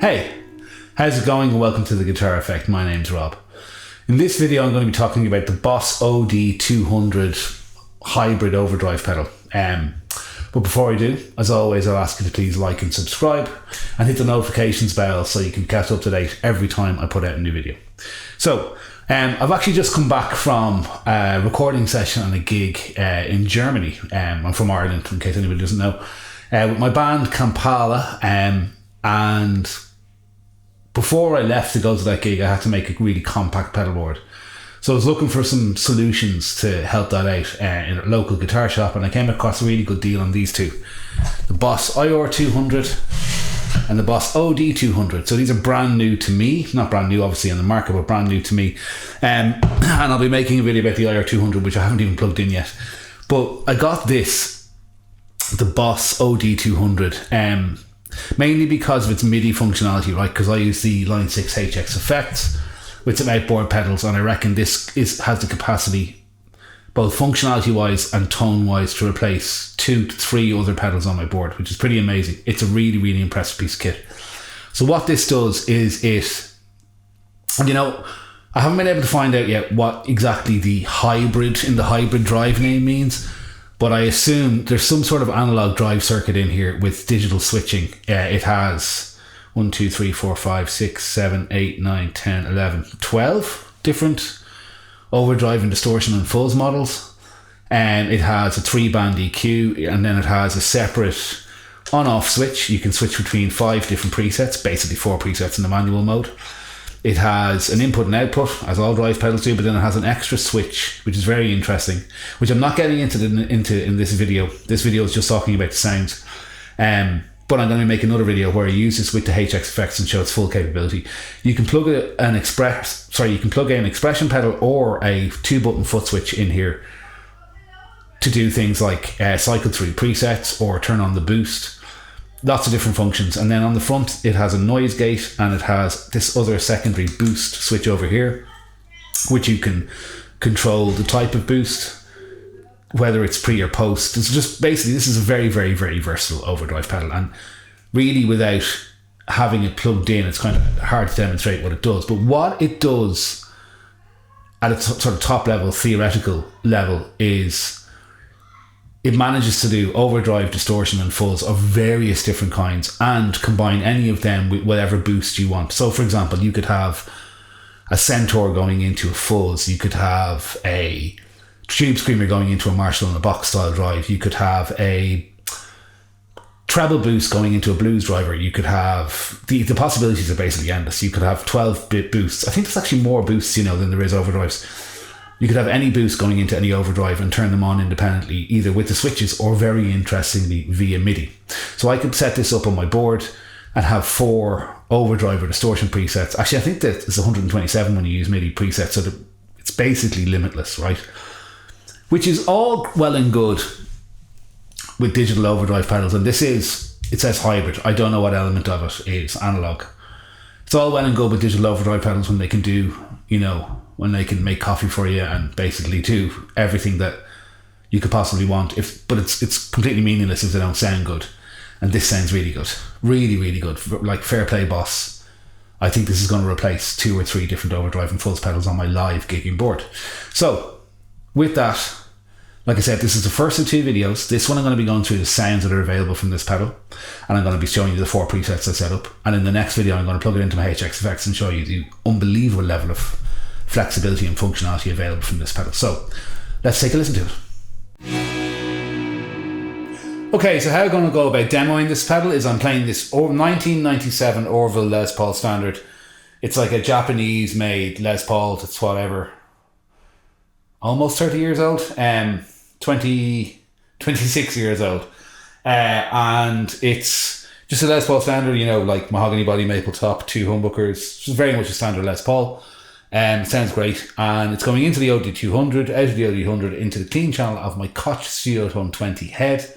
Hey, how's it going and welcome to The Guitar Effect. My name's Rob. In this video I'm going to be talking about the Boss OD200 hybrid overdrive pedal. But before I do, as always, I'll ask you to please like and subscribe and hit the notifications bell so you can catch up to date every time I put out a new video. So, I've actually just come back from a recording session on a gig in Germany. I'm from Ireland, in case anybody doesn't know, with my band Kampala, and before I left to go to that gig, I had to make a really compact pedalboard. So I was looking for some solutions to help that out in a local guitar shop, and I came across a really good deal on these two. The Boss OD200 and the Boss OD200. So these are brand new to me. Not brand new obviously on the market, but brand new to me. And I'll be making a video about the IR200, which I haven't even plugged in yet. But I got this, the Boss OD200, mainly because of its MIDI functionality, right? Because I use the Line 6 HX effects with some outboard pedals, and I reckon this has the capacity, both functionality wise and tone wise, to replace 2 to 3 other pedals on my board, which is pretty amazing. It's a really, really impressive piece of kit. So what this does is I haven't been able to find out yet what exactly the hybrid in the hybrid drive name means, but I assume there's some sort of analog drive circuit in here with digital switching. It has 1, 2, 3, 4, 5, 6, 7, 8, 9, 10, 11, 12 different overdrive and distortion and fuzz models. And it has a 3-band EQ, and then it has a separate on-off switch. You can switch between 5 different presets, basically 4 presets in the manual mode. It has an input and output, as all drive pedals do, but then it has an extra switch, which is very interesting, which I'm not getting into in this video. This video is just talking about the sounds. But I'm going to make another video where I use this with the HX effects and show its full capability. You can plug an expression pedal or a 2-button foot switch in here to do things like cycle through presets or turn on the boost. Lots of different functions. And then on the front it has a noise gate, and it has this other secondary boost switch over here, which you can control the type of boost, whether it's pre or post. It's just basically, this is a very, very, very versatile overdrive pedal, and really without having it plugged in, it's kind of hard to demonstrate what it does. But what it does at a sort of top level, theoretical level, is it manages to do overdrive, distortion and fuzz of various different kinds and combine any of them with whatever boost you want. So for example, you could have a Centaur going into a fuzz, you could have a Tube Screamer going into a Marshall and a box style drive, you could have a treble boost going into a blues driver, you could have the possibilities are basically endless. You could have 12-bit boosts. I think there's actually more boosts than there is overdrives. You could have any boost going into any overdrive and turn them on independently, either with the switches or, very interestingly, via MIDI. So I could set this up on my board and have 4 overdrive or distortion presets. Actually, I think that it's 127 when you use MIDI presets, so that it's basically limitless, right? Which is all well and good with digital overdrive pedals, and it says hybrid. I don't know what element of it is analog. It's all well and good with digital overdrive pedals when they can do, when they can make coffee for you and basically do everything that you could possibly want. But it's completely meaningless if they don't sound good. And this sounds really good. Really, really good. Like, fair play, Boss. I think this is going to replace 2 or 3 different overdrive and fuzz pedals on my live gigging board. So, with that, like I said, this is the first of 2 videos. This one I'm going to be going through the sounds that are available from this pedal, and I'm going to be showing you the 4 presets I set up. And in the next video, I'm going to plug it into my HX effects and show you the unbelievable level of flexibility and functionality available from this pedal. So let's take a listen to it. Okay, so how I'm going to go about demoing this pedal is I'm playing this 1997 Orville Les Paul Standard. It's like a Japanese made Les Paul that's whatever, almost 30 years old, 26 years old, and it's just a Les Paul Standard, like mahogany body, maple top, 2 humbuckers. It's very much a standard Les Paul. It sounds great, and it's going into the OD200, out of the OD200 into the clean channel of my Koch Studio Tone 20 head,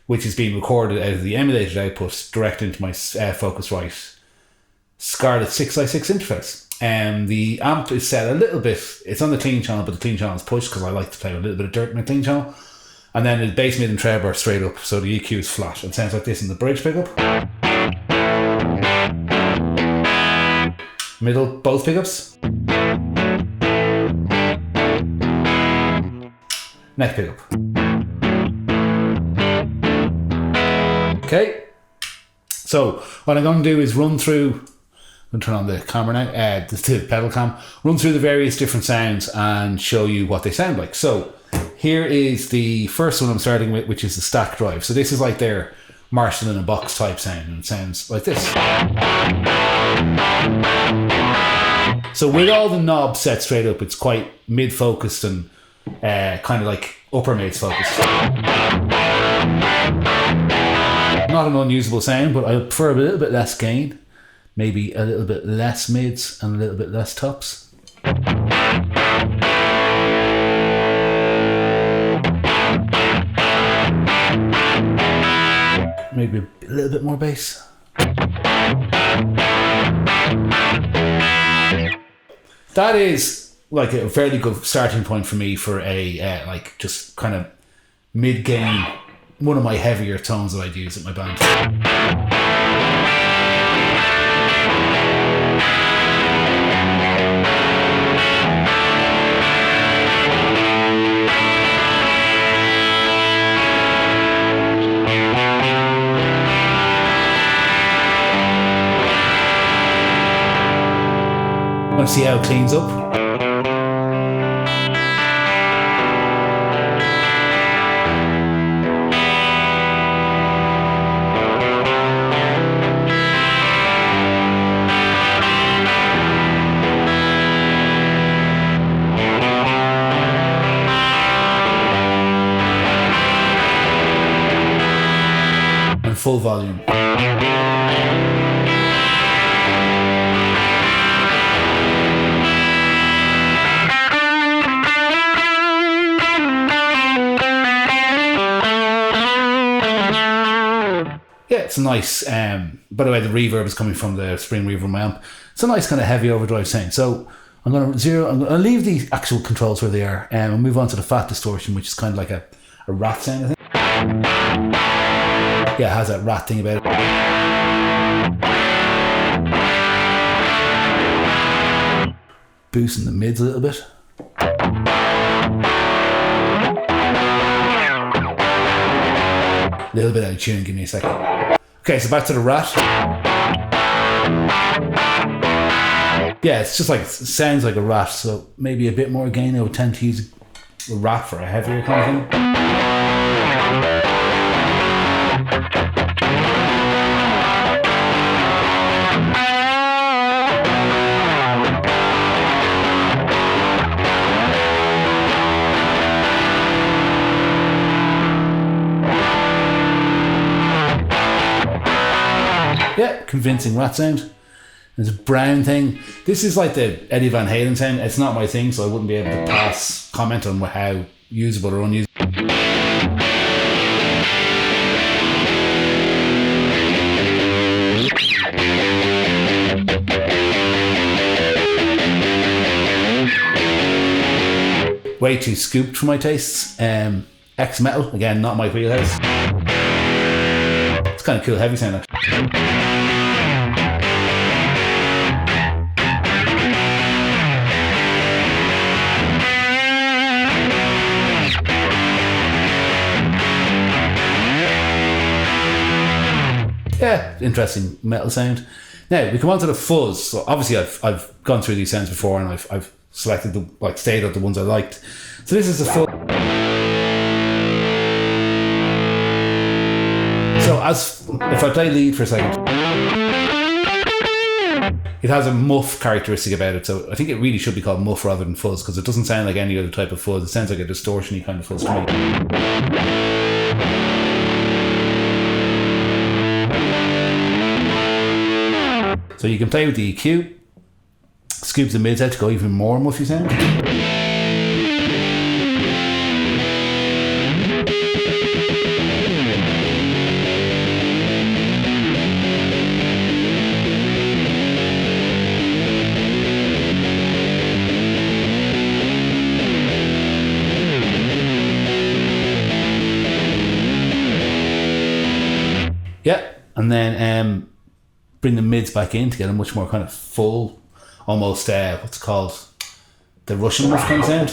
which is being recorded out of the emulated output direct into my Focusrite Scarlett 6i6 interface. The amp is set a little bit, it's on the clean channel, but the clean channel is pushed because I like to play with a little bit of dirt in my clean channel. And then the bass, mid and treble are straight up, so the EQ is flat. It sounds like this in the bridge pickup. Middle, both pickups. Neck pickup. Okay. So what I'm going to do is run through, I'm going to turn on the camera now, the pedal cam, run through the various different sounds and show you what they sound like. So here is the first one I'm starting with, which is the stack drive. So this is like their Marshall in a box type sound, and it sounds like this. So with all the knobs set straight up, it's quite mid-focused and kind of like upper mids focused. Not an unusable sound, but I prefer a little bit less gain, maybe a little bit less mids and a little bit less tops. Maybe a little bit more bass. That is like a fairly good starting point for me for a like just kind of mid-gain, one of my heavier tones that I'd use at my band. Want to see how it cleans up? And full volume. Yeah, it's a nice, by the way, the reverb is coming from the spring reverb on my amp. It's a nice kind of heavy overdrive sound. So I'm going to leave the actual controls where they are and move on to the fat distortion, which is kind of like a rat sound, I think. Yeah, it has that rat thing about it. Boosting the mids a little bit. A little bit out of tune, give me a second. Okay, so back to the rat. Yeah, it's just like, it sounds like a rat, so maybe a bit more gain. I would tend to use a rat for a heavier kind of thing. Yeah, convincing rat sound. There's a brown thing. This is like the Eddie Van Halen sound. It's not my thing, so I wouldn't be able to pass comment on how usable or unusable. Way too scooped for my tastes. X-metal, again, not my wheelhouse. It's kind of cool, heavy sound actually. Yeah, interesting metal sound. Now we come on to the fuzz. So obviously I've gone through these sounds before and I've selected stayed at the ones I liked. So this is the fuzz. So if I play lead for a second, it has a muff characteristic about it. So I think it really should be called muff rather than fuzz, because it doesn't sound like any other type of fuzz. It sounds like a distortion-y kind of fuzz to me. So you can play with the EQ, scoop the mids out to go even more muffy sound. Yeah, and then bring the mids back in to get a much more kind of full almost what's it called, the Russian riff kind of sound.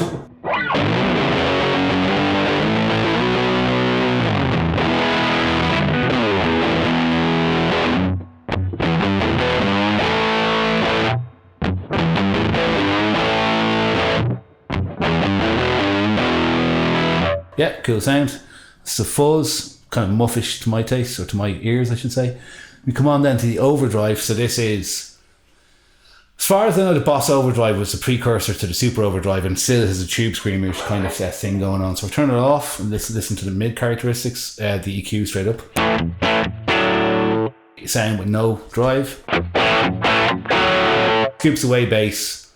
Yeah, cool sound. It's a fuzz, kind of muffish to my taste, or to my ears I should say. We come on then to the overdrive. So this is, as far as I know, the Boss overdrive was a precursor to the super overdrive and still has a tube screamer kind of thing going on. So we'll turn it off and listen to the mid characteristics, the EQ straight up. Sound with no drive. Scoops away bass,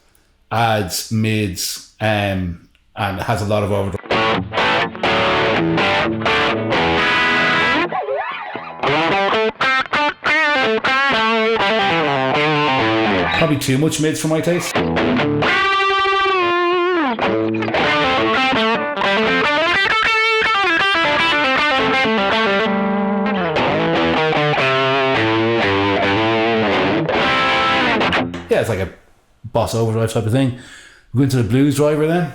adds mids, and it has a lot of overdrive. Probably too much mids for my taste. Yeah, it's like a Boss overdrive type of thing. We go into the blues driver then.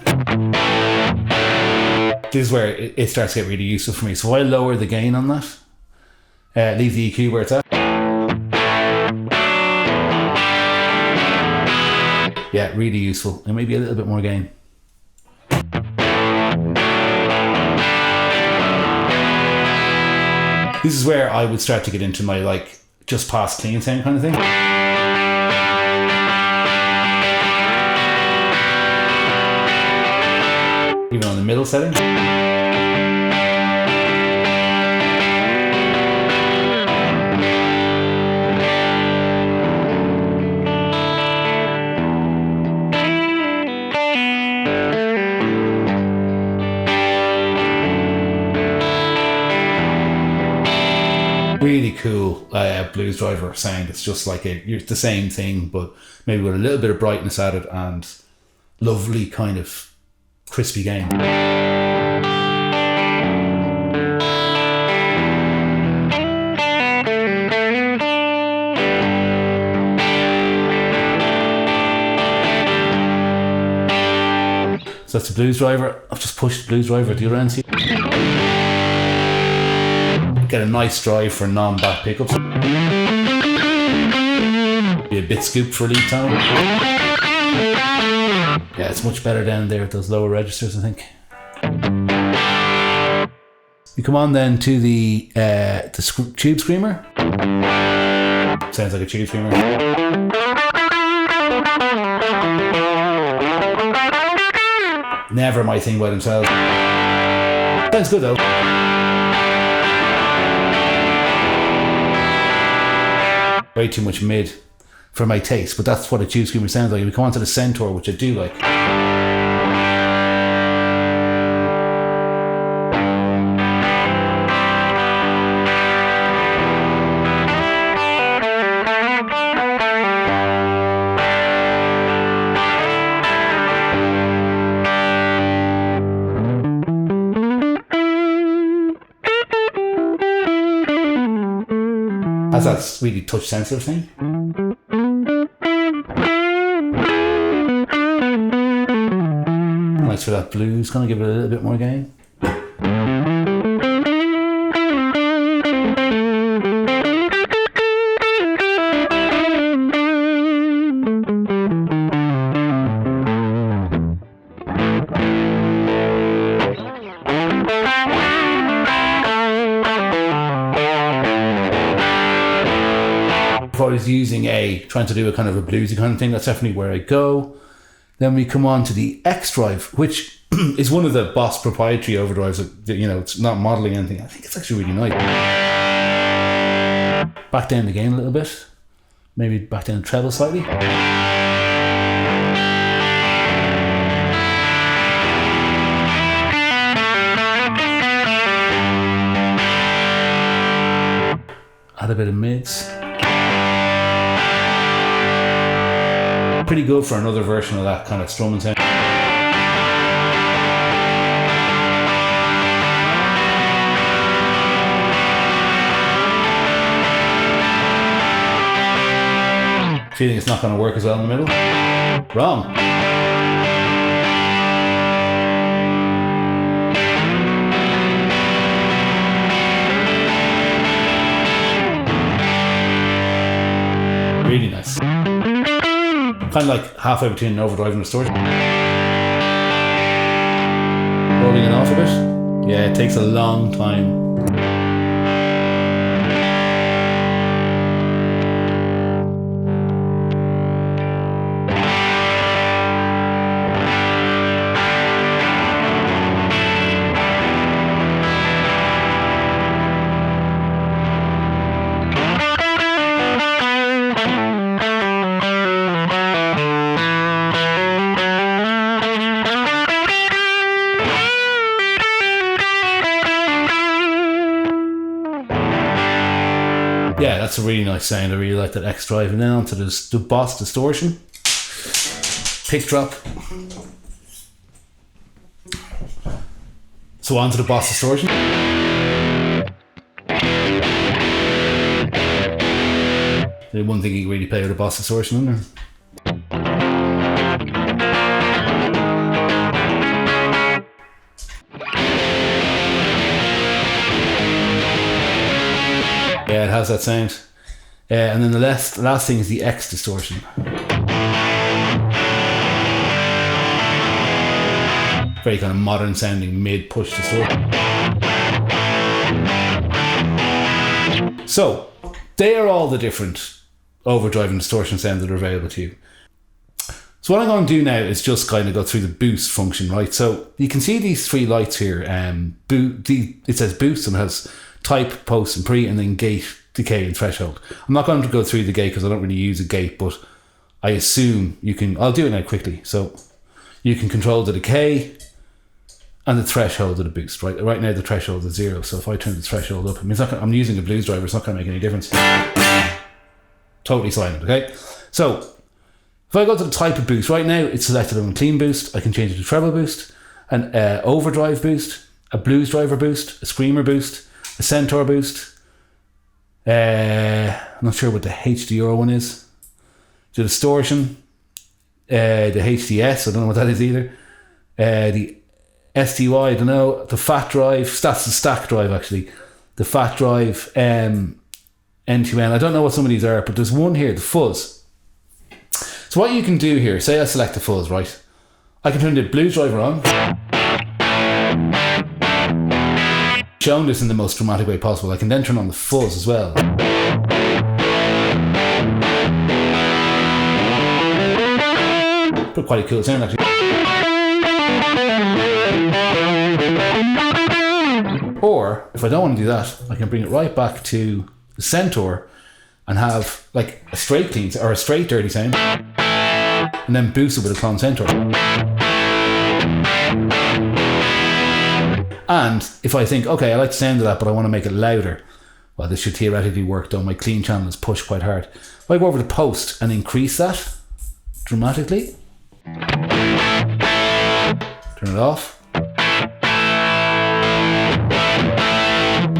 This is where it starts to get really useful for me. So I lower the gain on that. Leave the EQ where it's at. Yeah, really useful. And maybe a little bit more gain. This is where I would start to get into my like just past clean sound kind of thing. Even on the middle setting. Really cool blues driver sound. It's just like it's the same thing, but maybe with a little bit of brightness added and lovely kind of crispy gain. So that's the blues driver. I've just pushed the blues driver at the other end. See? Get a nice drive for non-back pickups. Be a bit scooped for lead tone. Yeah, it's much better down there at those lower registers, I think. We come on then to the tube screamer. Sounds like a tube screamer. Never my thing by themselves. Sounds good though. Way too much mid for my taste, but that's what a tube screamer sounds like. If we come on to the Centaur, which I do like. Has that really touch sensitive thing. Nice for that blues, gonna give it a little bit more gain. If I was using trying to do a kind of a bluesy kind of thing, that's definitely where I go. Then we come on to the X Drive, which is one of the Boss proprietary overdrives. That, you know, it's not modeling anything. I think it's actually really nice. Back down the gain a little bit. Maybe back down the treble slightly. Add a bit of mids. Pretty good for another version of that kind of strumming sound. Feeling it's not going to work as well in the middle? Wrong. Really nice. Kind of like halfway between an overdrive and a distortion. Rolling it off a bit. Yeah, it takes a long time. Yeah, that's a really nice sound. I really like that X drive. And then onto the Boss distortion. Pick drop. So onto the Boss distortion. The one thing you can really play with a Boss distortion in there. Yeah, it has that sound. And then the last thing is the X distortion. Very kind of modern sounding mid-push distortion. So, they are all the different overdrive and distortion sounds that are available to you. So what I'm going to do now is just kind of go through the boost function, right? So you can see these three lights here. It says boost and it has type, post and pre, and then gate, decay and threshold. I'm not going to go through the gate because I don't really use a gate, but I assume you can, I'll do it now quickly. So you can control the decay and the threshold of the boost, right? Right now the threshold is 0. So if I turn the threshold up, I mean, it's not gonna, I'm using a blues driver, it's not going to make any difference. Totally silent, okay? So if I go to the type of boost, right now it's selected on clean boost. I can change it to treble boost, an overdrive boost, a blues driver boost, a screamer boost, a centaur boost. I'm not sure what the HDR one is. The distortion, the HDS, I don't know what that is either. The STY, I don't know. The fat drive, that's the stack drive actually. The fat drive, N2N. I don't know what some of these are, but there's one here, the Fuzz. So what you can do here, say I select the Fuzz, right? I can turn the blues driver on. Shown this in the most dramatic way possible. I can then turn on the Fuzz as well. But quite a cool sound actually. Or if I don't want to do that, I can bring it right back to the Centaur and have like a straight clean or a straight dirty sound, and then boost it with a clone Centaur. And if I think, okay, I like the sound of that, but I want to make it louder, well, this should theoretically work, though my clean channel is pushed quite hard. If I go over to post and increase that dramatically, turn it off.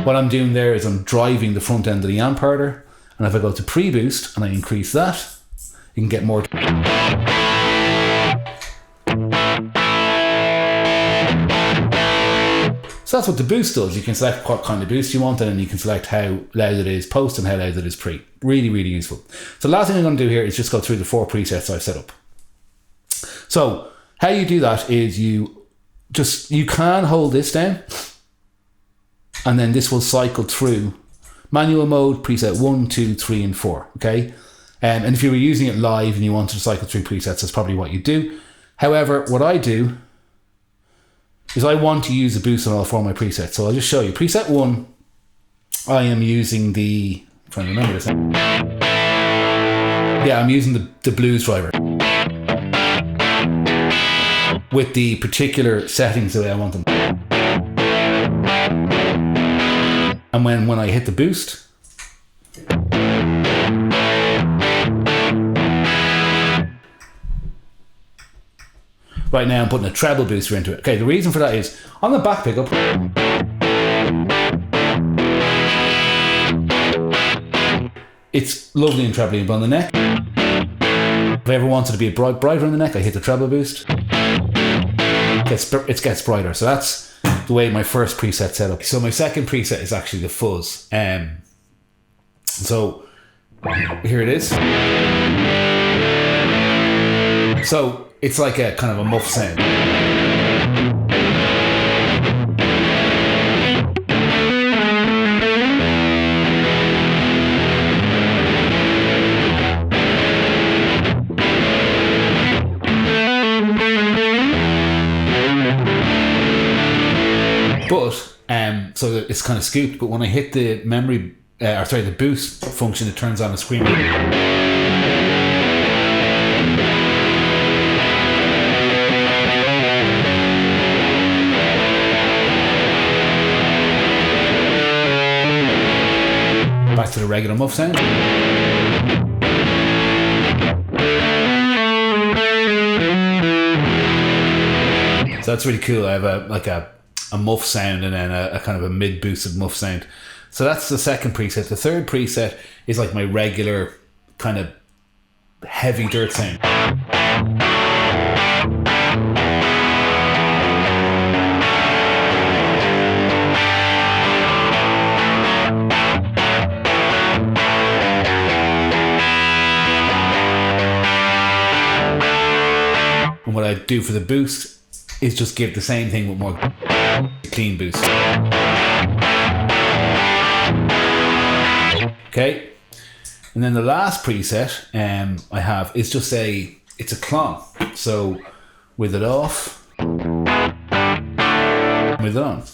What I'm doing there is I'm driving the front end of the amp harder, and if I go to pre-boost and I increase that, you can get more. So that's what the boost does. You can select what kind of boost you want, and then you can select how loud it is post and how loud it is pre. Really, really useful. So the last thing I'm going to do here is just go through the 4 presets I've set up. So how you do that is you can hold this down, and then this will cycle through manual mode, preset 1, 2, 3, and 4. Okay, and if you were using it live and you wanted to cycle through presets, that's probably what you do. However, what I do is I want to use the boost on all 4 of my presets. So I'll just show you. Preset 1, I am using the, I'm trying to remember this. Yeah, I'm using the blues driver with the particular settings the way I want them. And when I hit the boost, right now I'm putting a treble booster into it. Okay, the reason for that is on the back pickup, it's lovely and trebly, but on the neck, If I ever wanted to be a brighter in the neck, I hit the treble boost. It gets brighter. So that's the way my first preset set up. So my second preset is actually the fuzz. So here it is. So it's like a kind of a muff sound. But so it's kind of scooped, but when I hit the the boost function, it turns on a screen. Back to the regular muff sound. So that's really cool. I have a muff sound and then a kind of a mid boosted muff sound. So that's the second preset. The third preset is like my regular kind of heavy dirt sound. And what I do for the boost is just give the same thing with more clean boost. Okay, and then the last preset I have is just it's a clon. So with it off, with it on.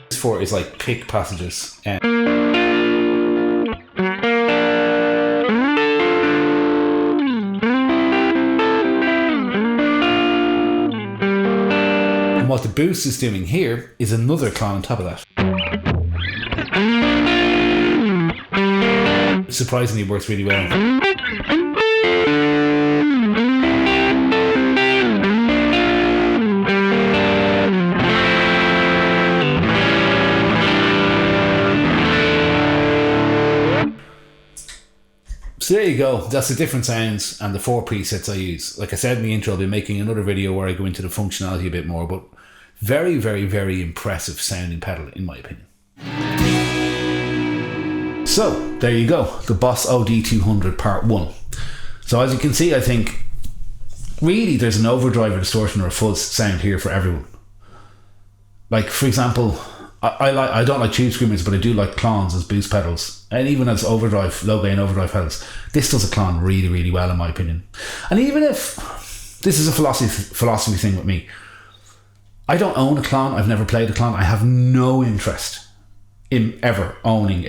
This for is like pick passages. And what the boost is doing here is another clon on top of that. Surprisingly, it works really well. So there you go. That's the different sounds and the 4 presets I use. Like I said in the intro, I'll be making another video where I go into the functionality a bit more, but very, very, very impressive sounding pedal in my opinion. So there you go, the Boss OD200 part 1. So as you can see, I think really there's an overdrive, a distortion or a fuzz sound here for everyone. Like for example, I don't like tube screamers, but I do like clones as boost pedals, and even as overdrive, low gain overdrive pedals. This does a clone really, really well in my opinion. And even if this is a philosophy thing with me, I don't own a clone. I've never played a clone. I have no interest in ever owning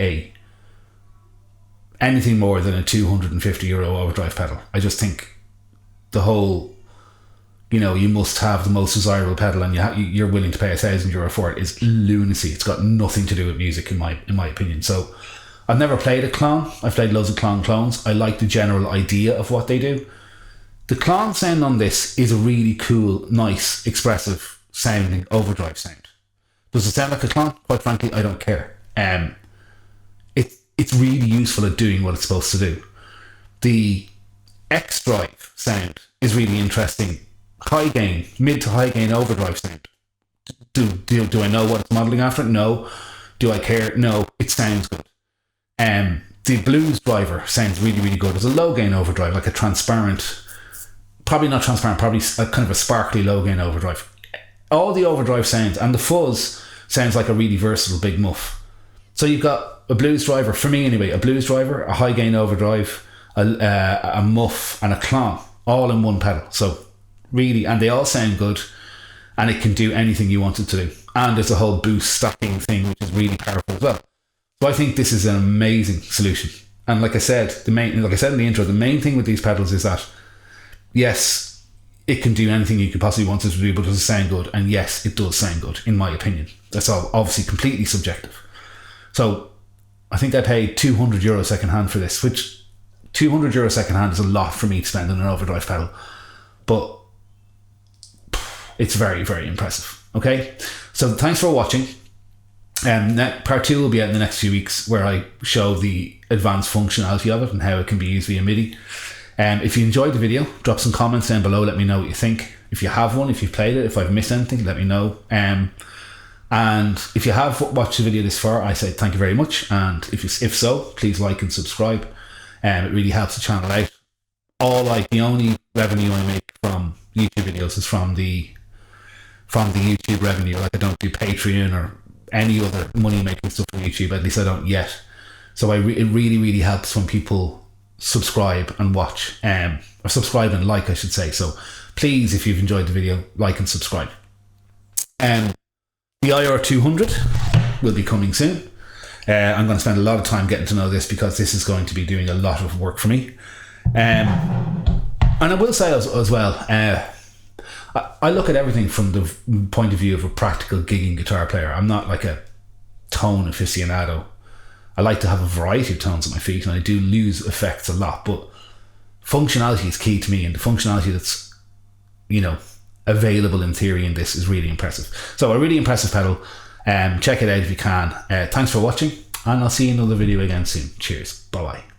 anything more than a €250 overdrive pedal. I just think the whole, you must have the most desirable pedal and you're willing to pay €1,000 for it is lunacy. It's got nothing to do with music in my opinion. So I've never played a clone. I've played loads of clones. I like the general idea of what they do. The clone sound on this is a really cool, nice, expressive sounding overdrive sound. Does it sound like a clone? Quite frankly, I don't care. It's really useful at doing what it's supposed to do. The X drive sound is really interesting. High gain, mid to high gain overdrive sound. Do I know what it's modelling after? No. Do I care? No. It sounds good. The blues driver sounds really, really good. There's a low gain overdrive, like a transparent, probably not transparent, probably a kind of a sparkly low gain overdrive. All the overdrive sounds, and the fuzz sounds like a really versatile big muff. So you've got a blues driver, for me anyway, a blues driver, a high gain overdrive, a muff and a clone, all in one pedal. So really, and they all sound good, and it can do anything you want it to do. And there's a whole boost stacking thing, which is really powerful as well. So I think this is an amazing solution. And like I said in the intro, the main thing with these pedals is that, yes, it can do anything you could possibly want it to do, but does it sound good? And yes, it does sound good, in my opinion. That's all obviously completely subjective. So I think I paid €200 second hand for this, which €200 second hand is a lot for me to spend on an overdrive pedal, but it's very, very impressive. Okay, so thanks for watching. Part 2 will be out in the next few weeks, where I show the advanced functionality of it and how it can be used via MIDI. If you enjoyed the video, drop some comments down below, let me know what you think. If you have one, if you've played it, if I've missed anything, let me know. And if you have watched the video this far, I say thank you very much. And if so, please like and subscribe. It really helps the channel out. The only revenue I make from YouTube videos is from the YouTube revenue. Like, I don't do Patreon or any other money making stuff on YouTube, at least I don't yet. So it really helps when people subscribe and watch, or subscribe and like, I should say. So please, if you've enjoyed the video, like and subscribe. The AIAB will be coming soon. I'm going to spend a lot of time getting to know this, because this is going to be doing a lot of work for me. And I will say as well, I look at everything from the point of view of a practical gigging guitar player. I'm not like a tone aficionado. I like to have a variety of tones at my feet, and I do lose effects a lot, but functionality is key to me, and the functionality that's, available in theory in this is really impressive. So a really impressive pedal. Check it out if you can. Thanks for watching, and I'll see you in another video again soon. Cheers. Bye bye.